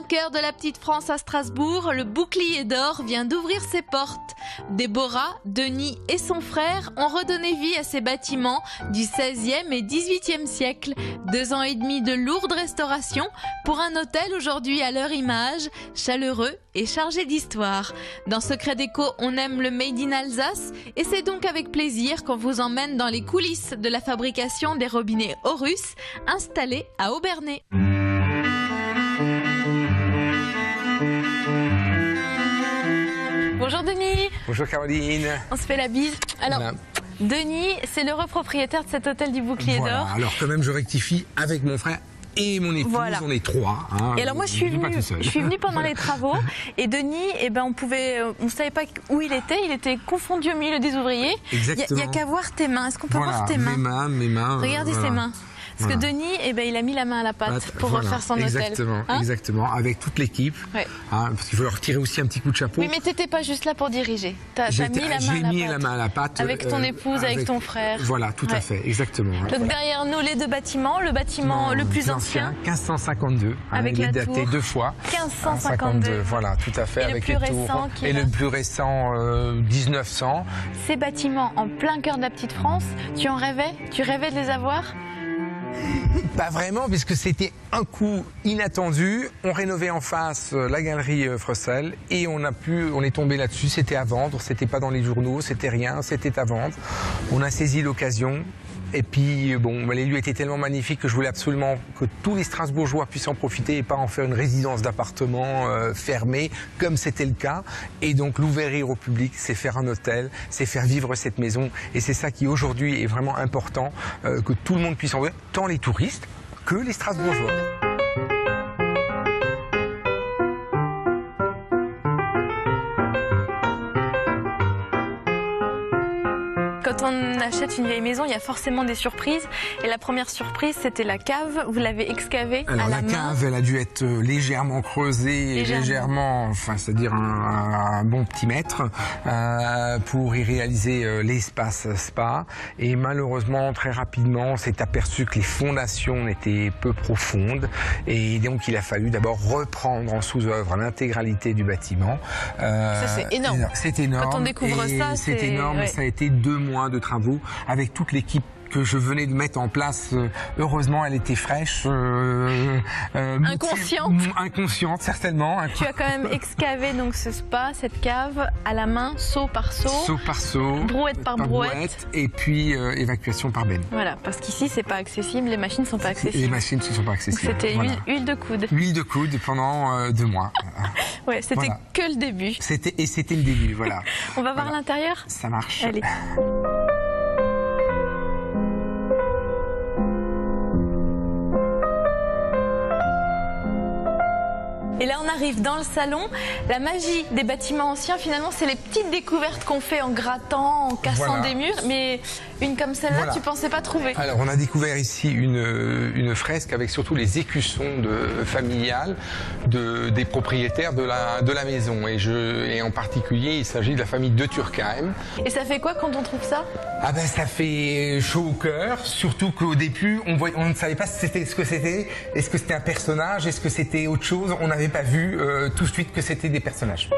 cœur de la petite France à Strasbourg, le Bouclier d'Or vient d'ouvrir ses portes. Déborah, Denis et son frère ont redonné vie à ces bâtiments du XVIe et XVIIIe siècle. 2 ans et demi de lourde restauration pour un hôtel aujourd'hui à leur image, chaleureux et chargé d'histoire. Dans Secret Déco, on aime le Made in Alsace et c'est donc avec plaisir qu'on vous emmène dans les coulisses de la fabrication des robinets Horus installés à Obernai. Bonjour Denis. Bonjour Caroline. On se fait la bise. Alors, voilà. Denis, c'est l'heureux propriétaire de cet hôtel du Bouclier d'Or. Alors quand même, je rectifie avec mon frère et mon épouse, voilà. On est 3. Hein, et alors moi, je suis venue pendant les travaux et Denis, on savait pas où il était confondu au milieu des ouvriers. Exactement. Il n'y a qu'à voir tes mains. Est-ce qu'on peut voir tes mains? Mes mains. Regardez ses mains. Parce que Denis, il a mis la main à la pâte pour refaire son hôtel. Exactement, avec toute l'équipe. Ouais. Parce qu'il faut leur tirer aussi un petit coup de chapeau. Oui, mais t'étais pas juste là pour diriger. J'ai mis la main à la pâte. Avec ton épouse, avec ton frère. Voilà, tout à fait, exactement. Donc derrière nous, les deux bâtiments. Le bâtiment le plus ancien. 1552. Avec la tour. Daté 2 fois. 1552. Voilà, tout à fait. Et avec le plus récent. Et le plus récent, 1900. Ces bâtiments en plein cœur de la petite France, tu en rêvais? Tu rêvais de les avoir? Pas vraiment, puisque c'était un coup inattendu. On rénovait en face la galerie Fressel et on est tombé là-dessus. C'était à vendre, c'était pas dans les journaux, c'était rien, c'était à vendre. On a saisi l'occasion. Et puis, les lieux étaient tellement magnifiques que je voulais absolument que tous les Strasbourgeois puissent en profiter et pas en faire une résidence d'appartements fermée, comme c'était le cas. Et donc, l'ouvrir au public, c'est faire un hôtel, c'est faire vivre cette maison. Et c'est ça qui, aujourd'hui, est vraiment important, que tout le monde puisse en voir, tant les touristes que les Strasbourgeois. Quand on achète une vieille maison, il y a forcément des surprises. Et la première surprise, c'était la cave. Vous l'avez excavée à la main. La cave, elle a dû être légèrement creusée, c'est-à-dire un bon petit mètre, pour y réaliser l'espace spa. Et malheureusement, très rapidement, on s'est aperçu que les fondations étaient peu profondes. Et donc, il a fallu d'abord reprendre en sous-œuvre l'intégralité du bâtiment. Ça, c'est énorme. C'est énorme. Quand on découvre ça, c'est énorme. Ouais. Ça a été 2 mois de travaux avec toute l'équipe que je venais de mettre en place. Heureusement, elle était fraîche. Inconsciente, certainement. Tu as quand même excavé donc ce spa, cette cave, à la main, seau par seau. Seau par seau. Brouette par brouette. Et puis évacuation par benne. Voilà, parce qu'ici, c'est pas accessible, les machines sont pas accessibles. Les machines ne sont pas accessibles. C'était huile de coude. Huile de coude pendant 2 mois. Ouais, c'était que le début. C'était le début, voilà. On va voir l'intérieur? Ça marche. Allez. Et là, on arrive dans le salon. La magie des bâtiments anciens, finalement, c'est les petites découvertes qu'on fait en grattant, en cassant des murs. Mais une comme celle-là, tu pensais pas trouver? Alors, on a découvert ici une fresque avec surtout les écussons familiales des propriétaires de la maison. Et en particulier, il s'agit de la famille de Turckheim. Et ça fait quoi quand on trouve ça? Ça fait chaud au cœur, surtout qu'au début, on ne savait pas ce que c'était. Est-ce que c'était un personnage? Est-ce que c'était autre chose? On n'avait pas vu tout de suite que c'était des personnages.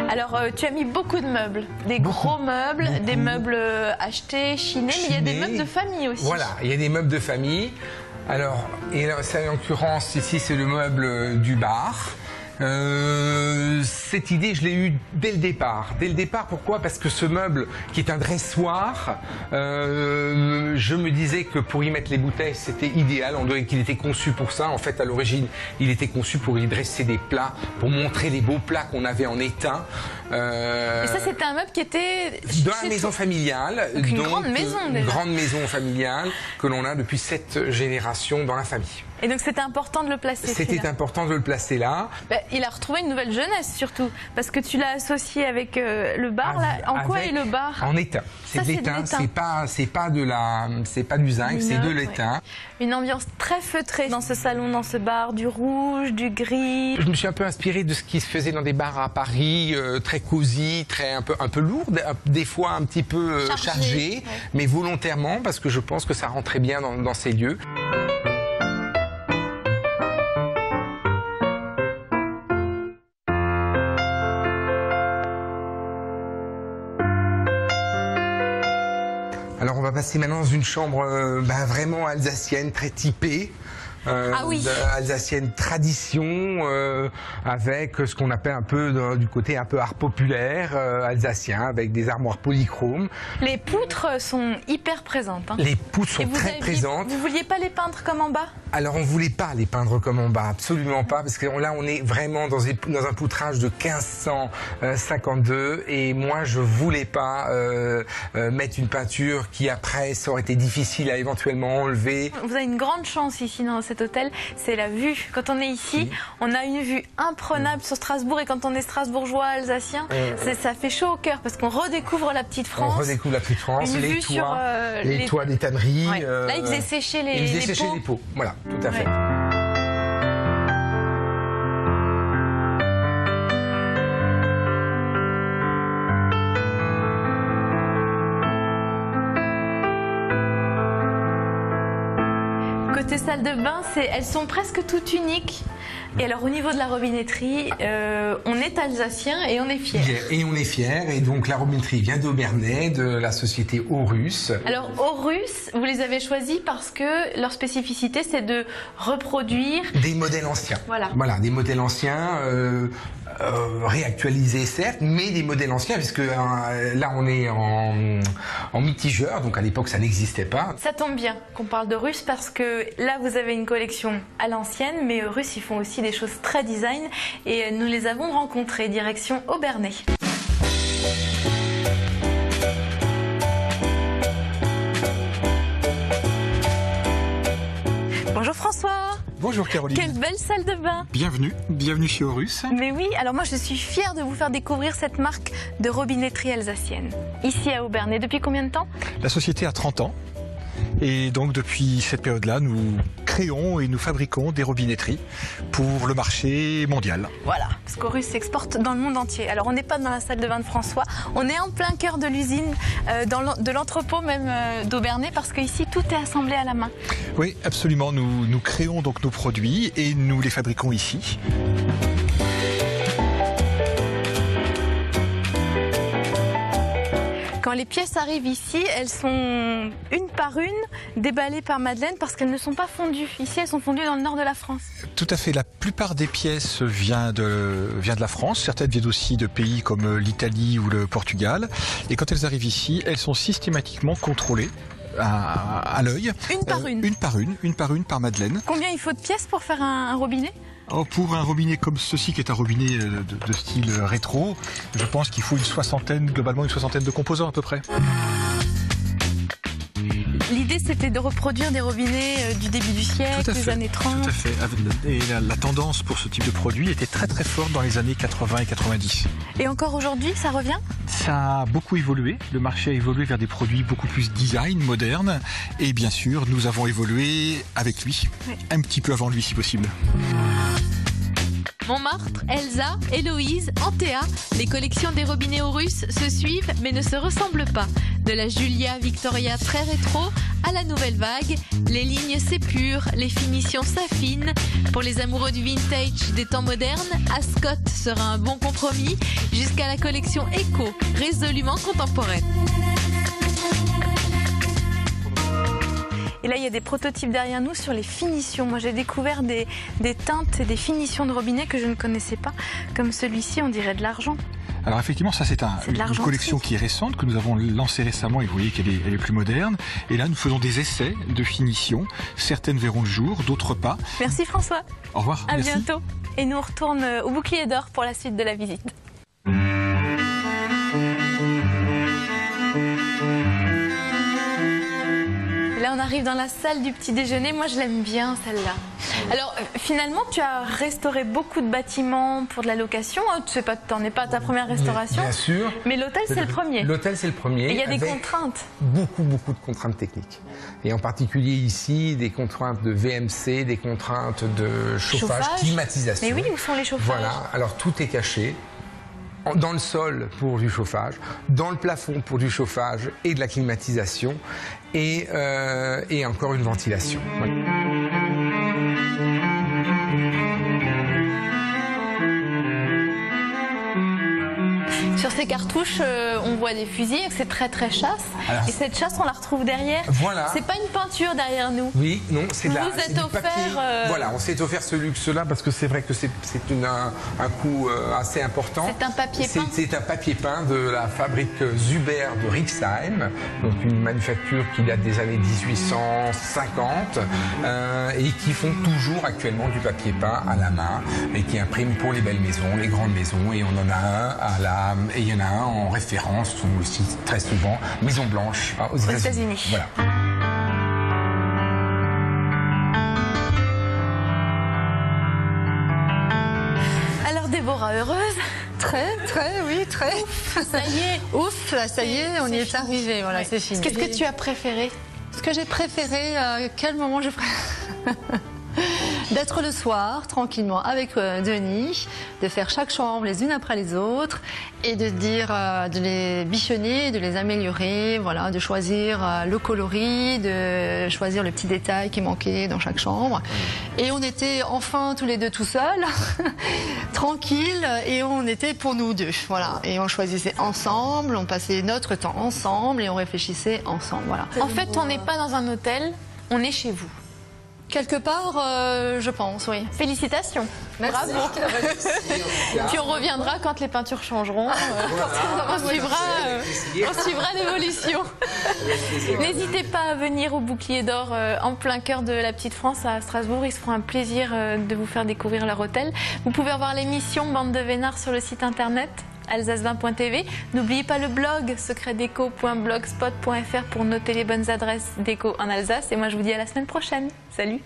Alors, tu as mis beaucoup de meubles, gros meubles, des meubles achetés, chinés, mais il y a des meubles de famille aussi. Voilà, il y a des meubles de famille. Alors, en l'occurrence, ici, c'est le meuble du bar. Cette idée, je l'ai eue dès le départ. Pourquoi? Parce que ce meuble, qui est un dressoir, je me disais que pour y mettre les bouteilles, c'était idéal. On dirait qu'il était conçu pour ça. En fait, à l'origine, il était conçu pour y dresser des plats, pour montrer les beaux plats qu'on avait en étain. Et ça, c'était un meuble qui était dans la maison familiale. Donc une grande maison déjà. Une grande maison familiale que l'on a depuis 7 générations dans la famille. Et donc c'était important de le placer. C'était important de le placer là. Il a retrouvé une nouvelle jeunesse surtout, parce que tu l'as associé avec le bar. Là. En quoi est le bar? En étain. C'est de l'étain. C'est pas du zinc, c'est de l'étain. Une ambiance très feutrée dans ce salon, dans ce bar, du rouge, du gris. Je me suis un peu inspiré de ce qui se faisait dans des bars à Paris, très cosy, un peu lourd, des fois un petit peu chargé, mais volontairement parce que je pense que ça rentrait bien dans ces lieux. Alors on va passer maintenant dans une chambre vraiment alsacienne, très typée. Alsacienne tradition, avec ce qu'on appelle un peu du côté un peu art populaire alsacien, avec des armoires polychromes. Les poutres sont hyper présentes. Hein. Les poutres sont très présentes. Vous vouliez pas les peindre comme en bas? Alors on voulait pas les peindre comme en bas, absolument pas, parce que là on est vraiment dans un poutrage de 1552 et moi je voulais pas mettre une peinture qui après ça aurait été difficile à éventuellement enlever. Vous avez une grande chance ici dans cet hôtel, c'est la vue. Quand on est ici, on a une vue imprenable sur Strasbourg et quand on est strasbourgeois, alsacien, ça fait chaud au cœur parce qu'on redécouvre la petite France. On redécouvre la petite France, les toits des tanneries. Ouais. Là, ils faisaient sécher les pots. Voilà, tout à fait. Côté salle de bain, elles sont presque toutes uniques. Et alors au niveau de la robinetterie, on est alsacien et on est fiers. Et on est fiers. Et donc la robinetterie vient d'Aubernais, de la société Aurus. Alors Aurus, vous les avez choisis parce que leur spécificité, c'est de reproduire des modèles anciens. Voilà, des modèles anciens. Réactualisés certes, mais des modèles anciens, puisque là on est en mitigeur, donc à l'époque ça n'existait pas. Ça tombe bien qu'on parle de Russe parce que là vous avez une collection à l'ancienne, mais Russe ils font aussi des choses très design et nous les avons rencontrés direction Aubernais. Bonjour François. Bonjour Caroline. Quelle belle salle de bain. Bienvenue chez Aurus. Mais oui, alors moi je suis fière de vous faire découvrir cette marque de robinetterie alsacienne. Ici à Aubernais, depuis combien de temps? La société a 30 ans et donc depuis cette période-là, nous créons et nous fabriquons des robinetteries pour le marché mondial. Voilà, parce qu'Aurus s'exporte dans le monde entier. Alors on n'est pas dans la salle de bain de François, on est en plein cœur de l'usine, de l'entrepôt même d'Aubernais, parce qu'ici tout est assemblé à la main. Oui, absolument, nous créons donc nos produits et nous les fabriquons ici. Quand les pièces arrivent ici, elles sont une par une déballées par Madeleine parce qu'elles ne sont pas fondues. Ici, elles sont fondues dans le nord de la France. Tout à fait. La plupart des pièces viennent de la France. Certaines viennent aussi de pays comme l'Italie ou le Portugal. Et quand elles arrivent ici, elles sont systématiquement contrôlées à l'œil. Une par une. Une par une par Madeleine. Combien il faut de pièces pour faire un robinet? Pour un robinet comme ceci, qui est un robinet de style rétro, je pense qu'il faut globalement une soixantaine de composants à peu près. L'idée, c'était de reproduire des robinets du début du siècle, des années 30. Tout à fait. Et la tendance pour ce type de produit était très très forte dans les années 80 et 90. Et encore aujourd'hui, ça revient? Ça a beaucoup évolué. Le marché a évolué vers des produits beaucoup plus design, modernes. Et bien sûr, nous avons évolué avec lui, un petit peu avant lui si possible. Montmartre, Elsa, Héloïse, Antea, les collections des robinets Aurus se suivent mais ne se ressemblent pas. De la Julia Victoria très rétro à la nouvelle vague, les lignes s'épurent, les finitions s'affinent. Pour les amoureux du vintage des temps modernes, Ascot sera un bon compromis jusqu'à la collection Eco, résolument contemporaine. Et là, il y a des prototypes derrière nous sur les finitions. Moi, j'ai découvert des teintes et des finitions de robinet que je ne connaissais pas. Comme celui-ci, on dirait de l'argent. Alors effectivement, ça c'est une collection qui est récente, que nous avons lancée récemment et vous voyez qu'elle est plus moderne. Et là, nous faisons des essais de finition. Certaines verront le jour, d'autres pas. Merci François. Au revoir. À bientôt. Et nous on retourne au Bouclier d'Or pour la suite de la visite. Là, on arrive dans la salle du petit déjeuner. Moi, je l'aime bien, celle-là. Alors, finalement, tu as restauré beaucoup de bâtiments pour de la location. Tu n'en es pas à ta première restauration. Bien sûr. Mais l'hôtel, c'est le premier. L'hôtel, c'est le premier. Et il y a des contraintes. Beaucoup de contraintes techniques. Et en particulier ici, des contraintes de VMC, des contraintes de chauffage, climatisation. Mais oui, où sont les chauffages? Voilà. Alors, tout est caché. Dans le sol pour du chauffage, dans le plafond pour du chauffage et de la climatisation, et encore une ventilation. Voilà. Sur ces cartouches, on voit des fusils, c'est très chasse. Alors, et cette chasse, on la retrouve derrière. Voilà. C'est pas une peinture derrière nous. Oui, non, c'est de la. Vous êtes offert. Voilà, on s'est offert ce luxe-là parce que c'est vrai que c'est un coût assez important. C'est un papier peint. C'est un papier peint de la fabrique Zuber de Rixheim, donc une manufacture qui date des années 1850 et qui font toujours actuellement du papier peint à la main et qui impriment pour les belles maisons, les grandes maisons, et on en a un et il y en a un en référence aussi très souvent, Maison Blanche aux États-Unis. Voilà. Alors Déborah, heureuse? Très, oui, très. Ouf, ça y est. Ouf, ça y est, on y est arrivé, voilà, c'est fini. Qu'est-ce que tu as préféré? Ce que j'ai préféré, quel moment je préfère d'être le soir, tranquillement, avec Denis, de faire chaque chambre les unes après les autres et de dire, de les bichonner, de les améliorer, voilà, de choisir le coloris, de choisir le petit détail qui manquait dans chaque chambre. Et on était enfin tous les deux tout seuls, tranquilles, et on était pour nous deux, voilà. Et on choisissait ensemble, on passait notre temps ensemble et on réfléchissait ensemble, voilà. En fait, on n'est pas dans un hôtel, on est chez vous. Quelque part, je pense, oui. Félicitations. Merci. Bravo. Tu reviendras quand les peintures changeront. On suivra l'évolution. N'hésitez pas à venir au Bouclier d'Or en plein cœur de la Petite France à Strasbourg. Ils se feront un plaisir de vous faire découvrir leur hôtel. Vous pouvez voir l'émission Bande de Vénards sur le site internet alsace20.tv. N'oubliez pas le blog secretdeco.blogspot.fr pour noter les bonnes adresses déco en Alsace. Et moi, je vous dis à la semaine prochaine. Salut!